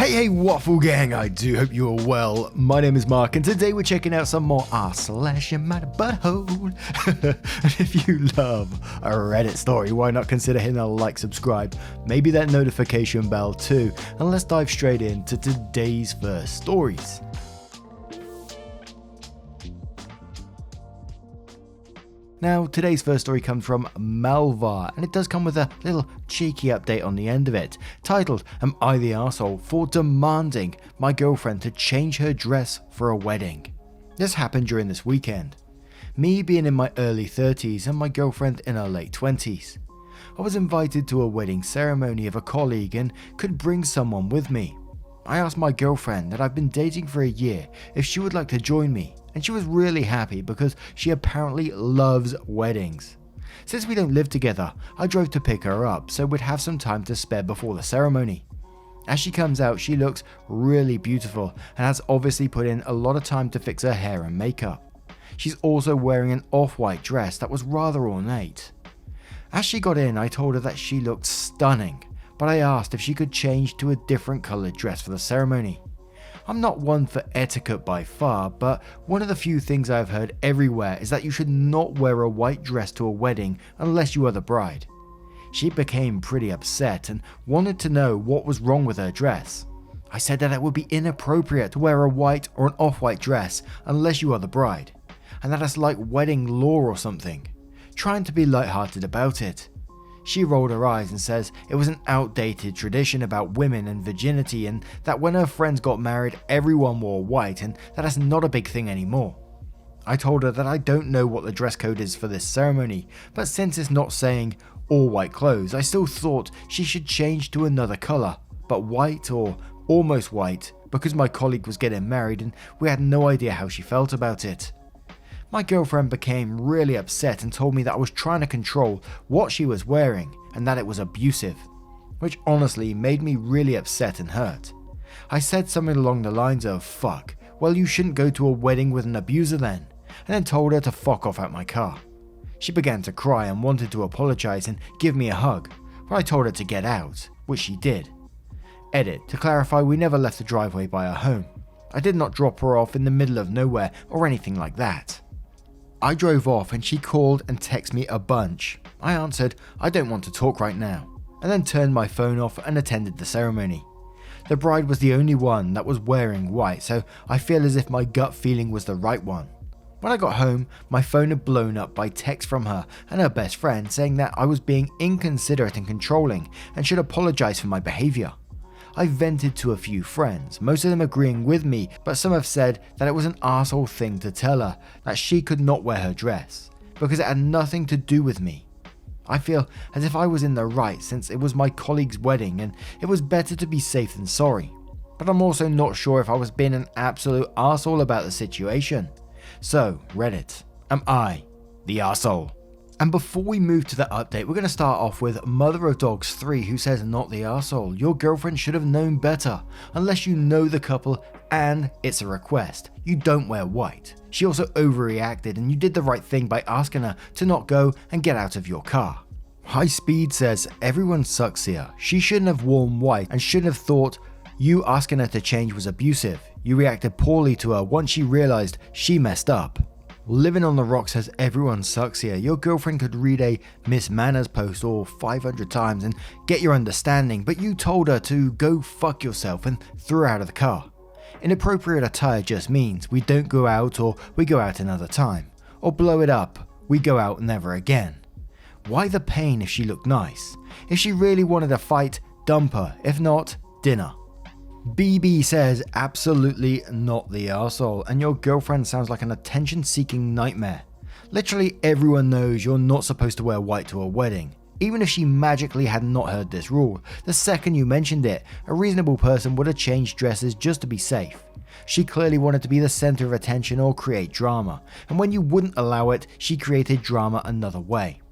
Hey Waffle Gang, I do hope you are well. My name is Mark and today we're checking out some more r/my butthole. And if you love a Reddit story, why not consider hitting a like, subscribe, maybe that notification bell too, and let's dive straight into today's first stories. Now, today's first story comes from Malvar, and it does come with a little cheeky update on the end of it, titled, "Am I the arsehole for demanding my girlfriend to change her dress for a wedding?" This happened during this weekend. Me being in my early 30s and my girlfriend in her late 20s. I was invited to a wedding ceremony of a colleague and could bring someone with me. I asked my girlfriend that I've been dating for a year if she would like to join me, and she was really happy because she apparently loves weddings. Since we don't live together, I drove to pick her up so we'd have some time to spare before the ceremony. As she comes out, she looks really beautiful and has obviously put in a lot of time to fix her hair and makeup. She's also wearing an off-white dress that was rather ornate. As she got in, I told her that she looked stunning, but I asked if she could change to a different coloured dress for the ceremony. I'm not one for etiquette by far, but one of the few things I've heard everywhere is that you should not wear a white dress to a wedding unless you are the bride. She became pretty upset and wanted to know what was wrong with her dress. I said that it would be inappropriate to wear a white or an off-white dress unless you are the bride, and that it's like wedding law or something, trying to be lighthearted about it. She rolled her eyes and says it was an outdated tradition about women and virginity and that when her friends got married everyone wore white and that is not a big thing anymore. I told her that I don't know what the dress code is for this ceremony, but since it's not saying all white clothes, I still thought she should change to another colour, but white or almost white, because my colleague was getting married and we had no idea how she felt about it. My girlfriend became really upset and told me that I was trying to control what she was wearing and that it was abusive, which honestly made me really upset and hurt. I said something along the lines of, "Fuck, well you shouldn't go to a wedding with an abuser then," and then told her to fuck off out my car. She began to cry and wanted to apologise and give me a hug, but I told her to get out, which she did. Edit, to clarify, we never left the driveway by our home. I did not drop her off in the middle of nowhere or anything like that. I drove off and she called and texted me a bunch. I answered, "I don't want to talk right now," and then turned my phone off and attended the ceremony. The bride was the only one that was wearing white, so I feel as if my gut feeling was the right one. When I got home, my phone had blown up by text from her and her best friend saying that I was being inconsiderate and controlling and should apologise for my behaviour. I vented to a few friends, most of them agreeing with me, but some have said that it was an arsehole thing to tell her that she could not wear her dress, because it had nothing to do with me. I feel as if I was in the right since it was my colleague's wedding and it was better to be safe than sorry, but I'm also not sure if I was being an absolute arsehole about the situation. So, Reddit, am I the arsehole? And before we move to the update, we're going to start off with Mother of Dogs 3, who says, "Not the arsehole. Your girlfriend should have known better. Unless you know the couple and it's a request, you don't wear white. She also overreacted and you did the right thing by asking her to not go and get out of your car." High Speed says, "Everyone sucks here. She shouldn't have worn white and shouldn't have thought you asking her to change was abusive. You reacted poorly to her once she realized she messed up." Living on the Rock says, "Everyone sucks here. Your girlfriend could read a Miss Manners post all 500 times and get your understanding, but you told her to go fuck yourself and threw her out of the car. Inappropriate attire just means we don't go out or we go out another time. Or blow it up, we go out never again. Why the pain if she looked nice? If she really wanted a fight, dump her. If not, dinner." BB says, "Absolutely not the arsehole, and your girlfriend sounds like an attention-seeking nightmare. Literally everyone knows you're not supposed to wear white to a wedding. Even if she magically had not heard this rule, the second you mentioned it, a reasonable person would have changed dresses just to be safe. She clearly wanted to be the center of attention or create drama, and when you wouldn't allow it, she created drama another way.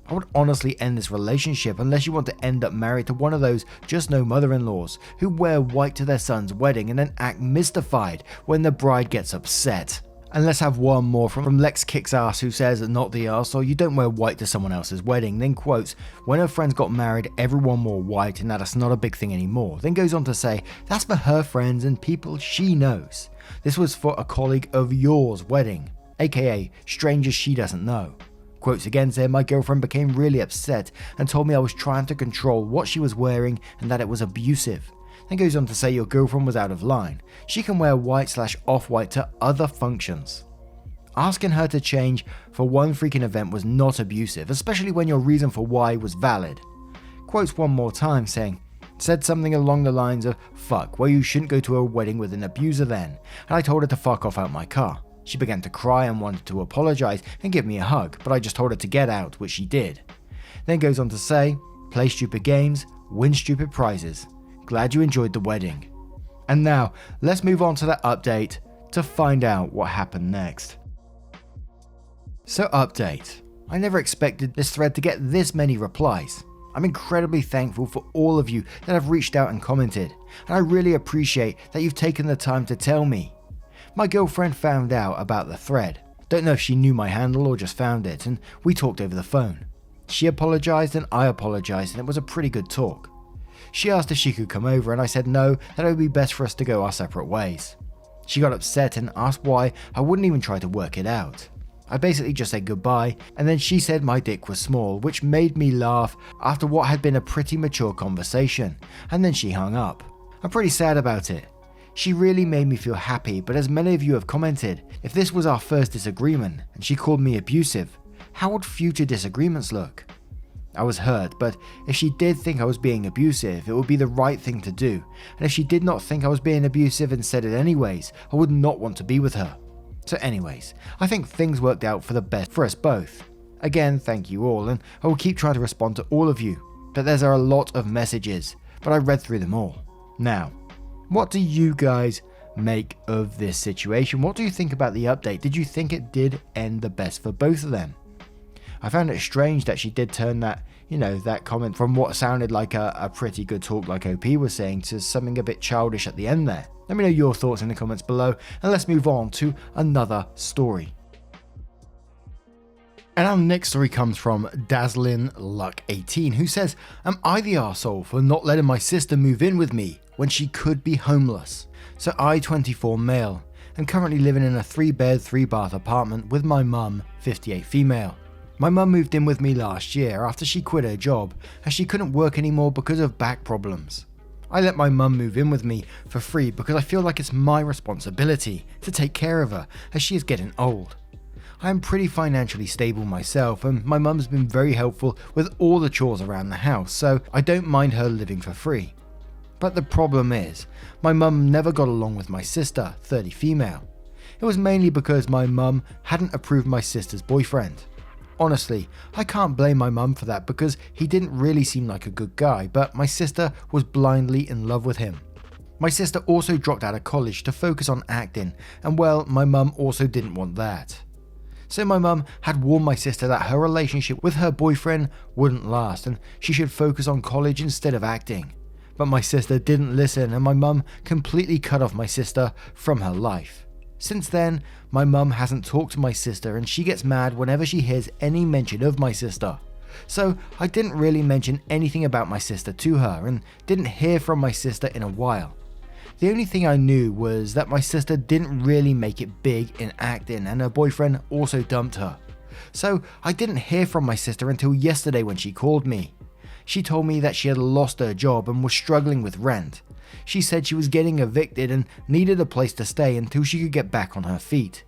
I would honestly end this relationship unless you want to end up married to one of those just no mother-in-laws who wear white to their son's wedding and then act mystified when the bride gets upset. And let's have one more from Lex Kicks Ass, who says, not the arsehole, you don't wear white to someone else's wedding. Then quotes, when her friends got married, everyone wore white and that's not a big thing anymore. Then goes on to say, that's for her friends and people she knows. This was for a colleague of yours wedding, aka strangers she doesn't know. Quotes again saying, my girlfriend became really upset and told me I was trying to control what she was wearing and that it was abusive. Then goes on to say your girlfriend was out of line. She can wear white/off-white to other functions. Asking her to change for one freaking event was not abusive, especially when your reason for why was valid. Quotes one more time saying, said something along the lines of, fuck, well you shouldn't go to a wedding with an abuser then, and I told her to fuck off out my car. She began to cry and wanted to apologise and give me a hug, but I just told her to get out, which she did. Then goes on to say, play stupid games, win stupid prizes. Glad you enjoyed the wedding. And now, let's move on to that update to find out what happened next. So update. I never expected this thread to get this many replies. I'm incredibly thankful for all of you that have reached out and commented, and I really appreciate that you've taken the time to tell me. My girlfriend found out about the thread. Don't know if she knew my handle or just found it, and we talked over the phone. She apologised and I apologised, and it was a pretty good talk. She asked if she could come over and I said no, that it would be best for us to go our separate ways. She got upset and asked why I wouldn't even try to work it out. I basically just said goodbye, and then she said my dick was small, which made me laugh after what had been a pretty mature conversation, and then she hung up. I'm pretty sad about it. She really made me feel happy, but as many of you have commented, if this was our first disagreement and she called me abusive, how would future disagreements look? I was hurt, but if she did think I was being abusive, it would be the right thing to do, and if she did not think I was being abusive and said it anyways, I would not want to be with her. So anyways, I think things worked out for the best for us both. Again, thank you all, and I will keep trying to respond to all of you, but there's a lot of messages, but I read through them all. Now, what do you guys make of this situation? What do you think about the update? Did you think it did end the best for both of them? I found it strange that she did turn that, that comment from what sounded like a pretty good talk like OP was saying to something a bit childish at the end there. Let me know your thoughts in the comments below, and let's move on to another story. And our next story comes from Dazzling Luck 18, who says, am I the arsehole for not letting my sister move in with me when she could be homeless? So I, 24 male, am currently living in a 3-bed, 3-bath apartment with my mum, 58 female. My mum moved in with me last year after she quit her job as she couldn't work anymore because of back problems. I let my mum move in with me for free because I feel like it's my responsibility to take care of her as she is getting old. I am pretty financially stable myself, and my mum's been very helpful with all the chores around the house, so I don't mind her living for free. But the problem is, my mum never got along with my sister, 30 female. It was mainly because my mum hadn't approved my sister's boyfriend. Honestly, I can't blame my mum for that because he didn't really seem like a good guy, but my sister was blindly in love with him. My sister also dropped out of college to focus on acting, and well, my mum also didn't want that. So my mum had warned my sister that her relationship with her boyfriend wouldn't last and she should focus on college instead of acting. But my sister didn't listen, and my mum completely cut off my sister from her life. Since then, my mum hasn't talked to my sister and she gets mad whenever she hears any mention of my sister. So I didn't really mention anything about my sister to her and didn't hear from my sister in a while. The only thing I knew was that my sister didn't really make it big in acting and her boyfriend also dumped her. So I didn't hear from my sister until yesterday when she called me. She told me that she had lost her job and was struggling with rent. She said she was getting evicted and needed a place to stay until she could get back on her feet.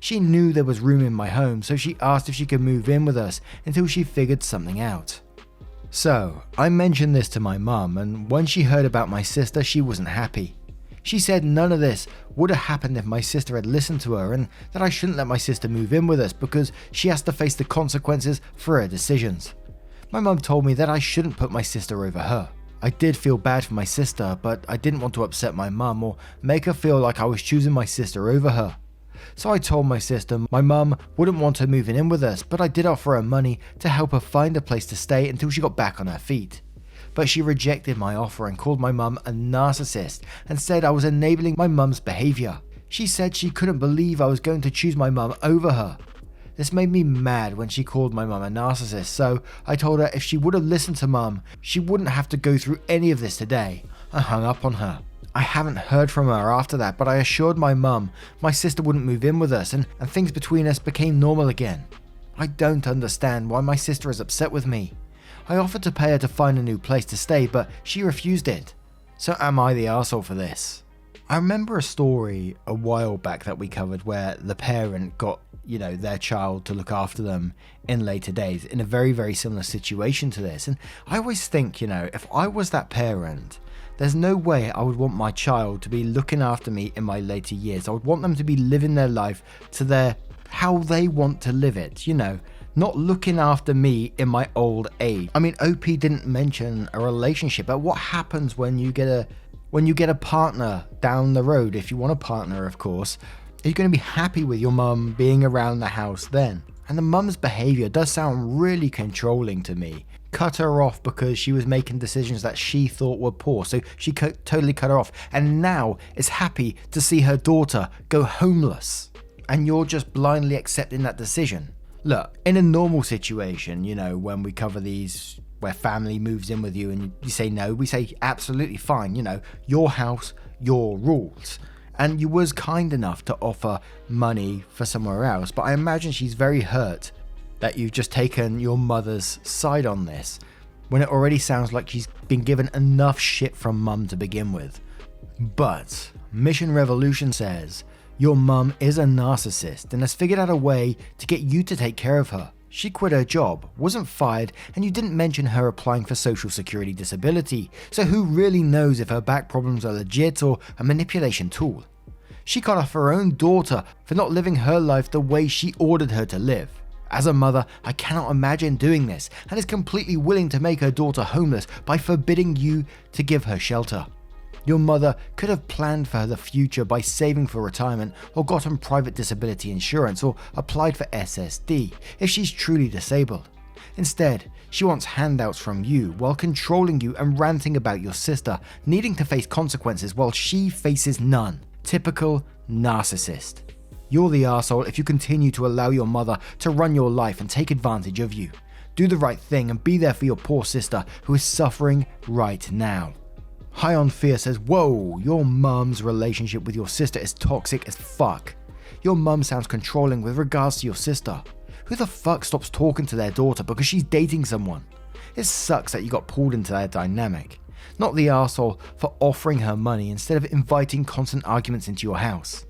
She knew there was room in my home, so she asked if she could move in with us until she figured something out. So I mentioned this to my mum, and when she heard about my sister, she wasn't happy. She said none of this would have happened if my sister had listened to her, and that I shouldn't let my sister move in with us because she has to face the consequences for her decisions. My mum told me that I shouldn't put my sister over her. I did feel bad for my sister, but I didn't want to upset my mum or make her feel like I was choosing my sister over her. So I told my sister my mum wouldn't want her moving in with us, but I did offer her money to help her find a place to stay until she got back on her feet. But she rejected my offer and called my mum a narcissist and said I was enabling my mum's behaviour. She said she couldn't believe I was going to choose my mum over her. This made me mad when she called my mum a narcissist, so I told her if she would have listened to mum, she wouldn't have to go through any of this today. I hung up on her. I haven't heard from her after that, but I assured my mum my sister wouldn't move in with us and things between us became normal again. I don't understand why my sister is upset with me. I offered to pay her to find a new place to stay, but she refused it. So am I the arsehole for this? I remember a story a while back that we covered where the parent got, their child to look after them in later days in a very, very similar situation to this. And I always think, if I was that parent, there's no way I would want my child to be looking after me in my later years. I would want them to be living their life to how they want to live it, not looking after me in my old age. I mean, OP didn't mention a relationship, but what happens when you get a partner down the road? If you want a partner, of course, are you going to be happy with your mum being around the house then? And the mum's behavior does sound really controlling to me. Cut her off because she was making decisions that she thought were poor, so she totally cut her off, and now is happy to see her daughter go homeless, and you're just blindly accepting that decision. Look, in a normal situation, when we cover these where family moves in with you and you say no, we say absolutely fine, your house, your rules. And you was kind enough to offer money for somewhere else, but I imagine she's very hurt that you've just taken your mother's side on this, when it already sounds like she's been given enough shit from mum to begin with. But Mission Revolution says, your mum is a narcissist and has figured out a way to get you to take care of her. She quit her job, wasn't fired, and you didn't mention her applying for Social Security disability, so who really knows if her back problems are legit or a manipulation tool? She cut off her own daughter for not living her life the way she ordered her to live. As a mother, I cannot imagine doing this, and is completely willing to make her daughter homeless by forbidding you to give her shelter. Your mother could have planned for the future by saving for retirement or gotten private disability insurance or applied for SSD if she's truly disabled. Instead, she wants handouts from you while controlling you and ranting about your sister needing to face consequences while she faces none. Typical narcissist. You're the arsehole if you continue to allow your mother to run your life and take advantage of you. Do the right thing and be there for your poor sister who is suffering right now. High on Fear says, whoa, your mum's relationship with your sister is toxic as fuck. Your mum sounds controlling with regards to your sister. Who the fuck stops talking to their daughter because she's dating someone? It sucks that you got pulled into that dynamic. Not the arsehole for offering her money instead of inviting constant arguments into your house.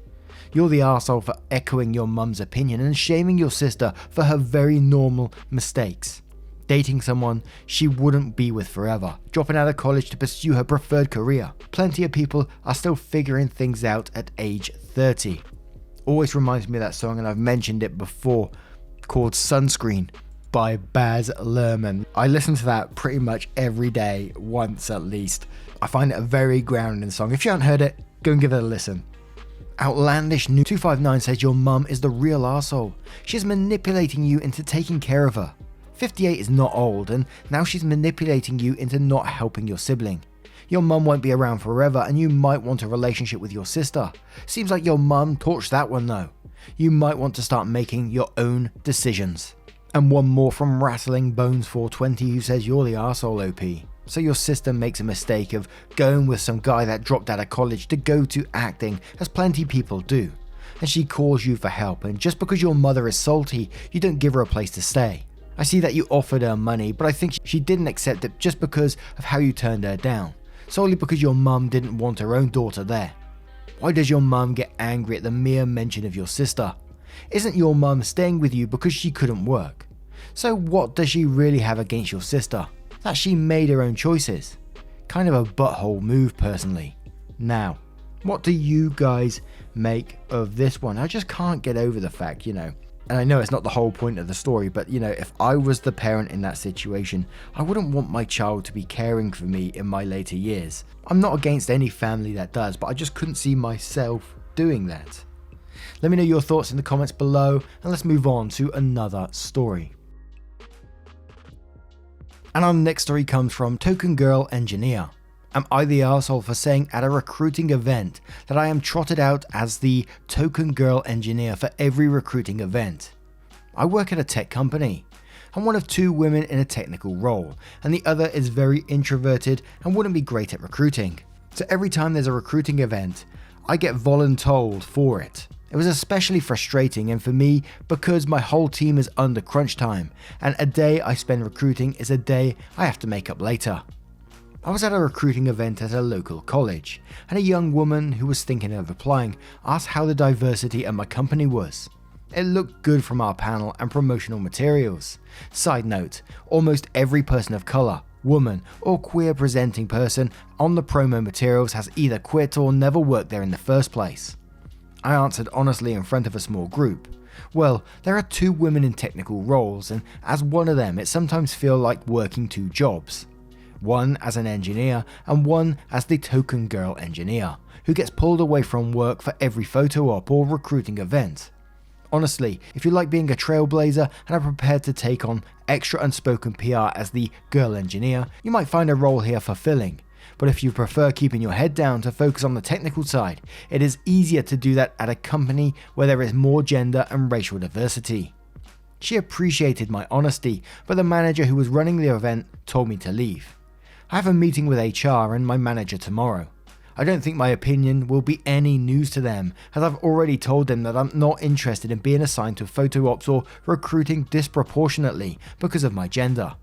You're the arsehole for echoing your mum's opinion and shaming your sister for her very normal mistakes. Dating someone she wouldn't be with forever, dropping out of college to pursue her preferred career. Plenty of people are still figuring things out at age 30. Always reminds me of that song, and I've mentioned it before, called Sunscreen by Baz Luhrmann. I listen to that pretty much every day, once at least. I find it a very grounding song. If you haven't heard it, go and give it a listen. Outlandish New 259 says your mum is the real arsehole. She's manipulating you into taking care of her. 58 is not old, and now she's manipulating you into not helping your sibling. Your mum won't be around forever, and you might want a relationship with your sister. Seems like your mum torched that one though. You might want to start making your own decisions. And one more from Rattling Bones 420 who says you're the arsehole OP. So your sister makes a mistake of going with some guy that dropped out of college to go to acting, as plenty people do. And she calls you for help, and just because your mother is salty, you don't give her a place to stay. I see that you offered her money, but I think she didn't accept it just because of how you turned her down. Solely because your mum didn't want her own daughter there. Why does your mum get angry at the mere mention of your sister? Isn't your mum staying with you because she couldn't work? So what does she really have against your sister? That she made her own choices. Kind of a butthole move personally. Now, what do you guys make of this one? I just can't get over the fact, and I know it's not the whole point of the story, but if I was the parent in that situation, I wouldn't want my child to be caring for me in my later years. I'm not against any family that does, but I just couldn't see myself doing that. Let me know your thoughts in the comments below, and let's move on to another story. And our next story comes from Token Girl Engineer. Am I the arsehole for saying at a recruiting event that I am trotted out as the token girl engineer for every recruiting event? I work at a tech company. I'm one of 2 women in a technical role, and the other is very introverted and wouldn't be great at recruiting. So every time there's a recruiting event, I get voluntold for it. It was especially frustrating and for me because my whole team is under crunch time, and a day I spend recruiting is a day I have to make up later. I was at a recruiting event at a local college, and a young woman who was thinking of applying asked how the diversity at my company was. It looked good from our panel and promotional materials. Side note, almost every person of colour, woman, or queer presenting person on the promo materials has either quit or never worked there in the first place. I answered honestly in front of a small group. Well, there are 2 women in technical roles, and as one of them it sometimes feels like working 2 jobs. One as an engineer and one as the token girl engineer, who gets pulled away from work for every photo op or recruiting event. Honestly, if you like being a trailblazer and are prepared to take on extra unspoken PR as the girl engineer, you might find a role here fulfilling. But if you prefer keeping your head down to focus on the technical side, it is easier to do that at a company where there is more gender and racial diversity. She appreciated my honesty, but the manager who was running the event told me to leave. I have a meeting with HR and my manager tomorrow. I don't think my opinion will be any news to them, as I've already told them that I'm not interested in being assigned to photo ops or recruiting disproportionately because of my gender.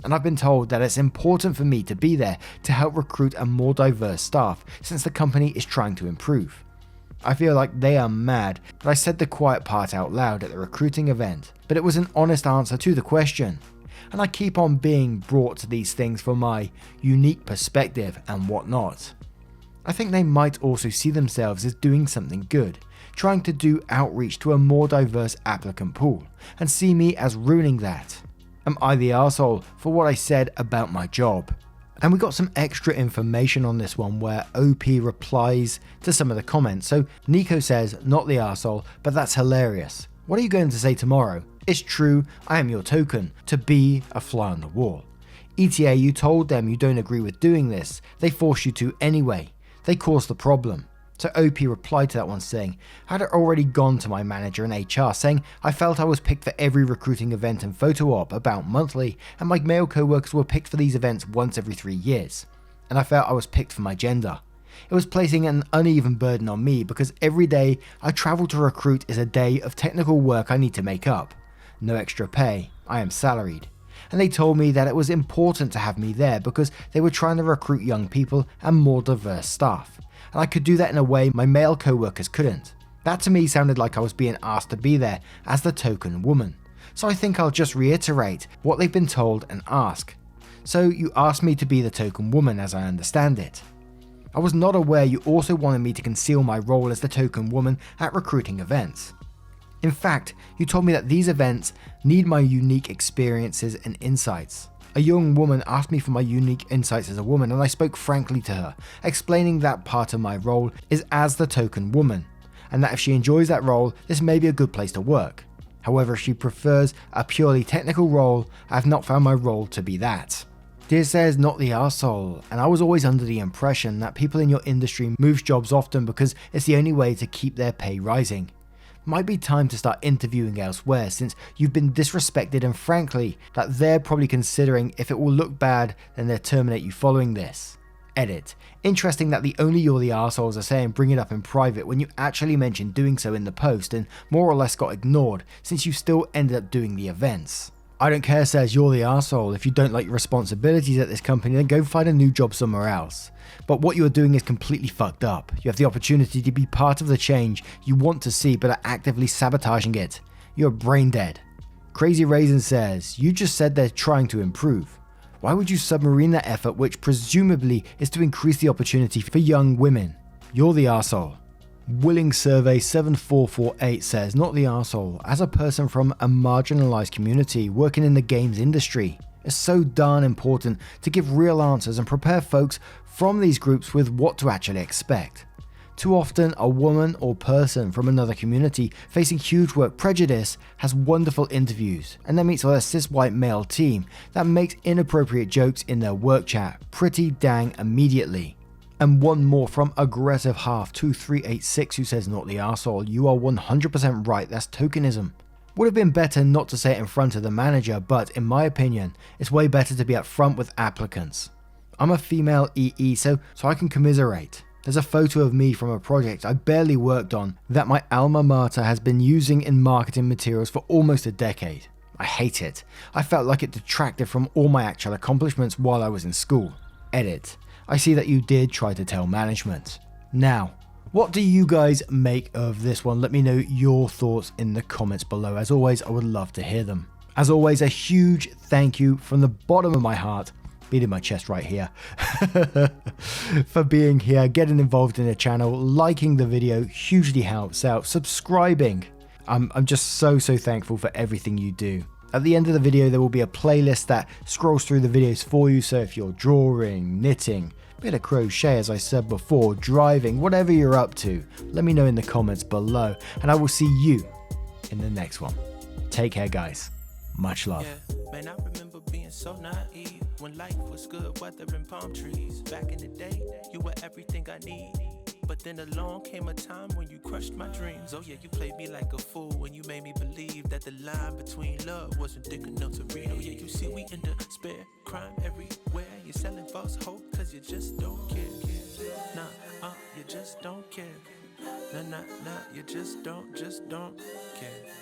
And I've been told that it's important for me to be there to help recruit a more diverse staff since the company is trying to improve. I feel like they are mad that I said the quiet part out loud at the recruiting event, but it was an honest answer to the question. And I keep on being brought to these things for my unique perspective and whatnot. I think they might also see themselves as doing something good, trying to do outreach to a more diverse applicant pool, and see me as ruining that. Am I the arsehole for what I said about my job? And we got some extra information on this one where OP replies to some of the comments. So Nico says, not the arsehole, but that's hilarious. What are you going to say tomorrow? It's true, I am your token, to be a fly on the wall. ETA, you told them you don't agree with doing this. They force you to anyway. They caused the problem. So OP replied to that one saying, I had already gone to my manager and HR saying I felt I was picked for every recruiting event and photo op about monthly, and my male co-workers were picked for these events once every 3 years. And I felt I was picked for my gender. It was placing an uneven burden on me because every day I travel to recruit is a day of technical work I need to make up. No extra pay, I am salaried. And they told me that it was important to have me there because they were trying to recruit young people and more diverse staff. And I could do that in a way my male co-workers couldn't. That to me sounded like I was being asked to be there as the token woman. So I think I'll just reiterate what they've been told and ask. So you asked me to be the token woman as I understand it. I was not aware you also wanted me to conceal my role as the token woman at recruiting events. In fact, you told me that these events need my unique experiences and insights. A young woman asked me for my unique insights as a woman, and I spoke frankly to her, explaining that part of my role is as the token woman, and that if she enjoys that role, this may be a good place to work. However, if she prefers a purely technical role, I have not found my role to be that. Dear says, not the arsehole, and I was always under the impression that people in your industry move jobs often because it's the only way to keep their pay rising. Might be time to start interviewing elsewhere since you've been disrespected, and frankly, that they're probably considering if it will look bad then they'll terminate you following this. Edit. Interesting that the only you're the arseholes are saying bring it up in private when you actually mentioned doing so in the post and more or less got ignored since you still ended up doing the events. I don't care says you're the arsehole. If you don't like your responsibilities at this company then go find a new job somewhere else. But what you're doing is completely fucked up. You have the opportunity to be part of the change you want to see but are actively sabotaging it. You're brain dead. Crazy Raisin says, you just said they're trying to improve. Why would you submarine that effort which presumably is to increase the opportunity for young women? You're the arsehole. Willing Survey 7448 says, not the arsehole. As a person from a marginalized community working in the games industry, it's so darn important to give real answers and prepare folks from these groups with what to actually expect. Too often, a woman or person from another community facing huge work prejudice has wonderful interviews and then meets with a cis white male team that makes inappropriate jokes in their work chat pretty dang immediately. And one more from Aggressive Half 2386 who says, "Not the arsehole, you are 100% right, that's tokenism. Would have been better not to say it in front of the manager, but in my opinion, it's way better to be upfront with applicants. I'm a female EE, so I can commiserate. There's a photo of me from a project I barely worked on that my alma mater has been using in marketing materials for almost a decade. I hate it. I felt like it detracted from all my actual accomplishments while I was in school. Edit. I see that you did try to tell management." Now, what do you guys make of this one? Let me know your thoughts in the comments below. As always, I would love to hear them. As always, a huge thank you from the bottom of my heart, beating my chest right here, for being here, getting involved in the channel, liking the video hugely helps out, subscribing. I'm just so thankful for everything you do. At the end of the video, there will be a playlist that scrolls through the videos for you, so if you're drawing, knitting, bit of crochet as I said before, driving, whatever you're up to, let me know in the comments below, and I will see you in the next one. Take care, guys. Much love. Yeah, man, I remember being so naive when life was good, weather and palm trees. Back in the day, you were everything I need. But then along came a time when you crushed my dreams. Oh yeah, you played me like a fool when you made me believe that the line between love wasn't thick enough to read. Oh yeah, you see we in despair, crime everywhere. You're selling false hope cause you just don't care. Nah, you just don't care. Nah, you just don't care.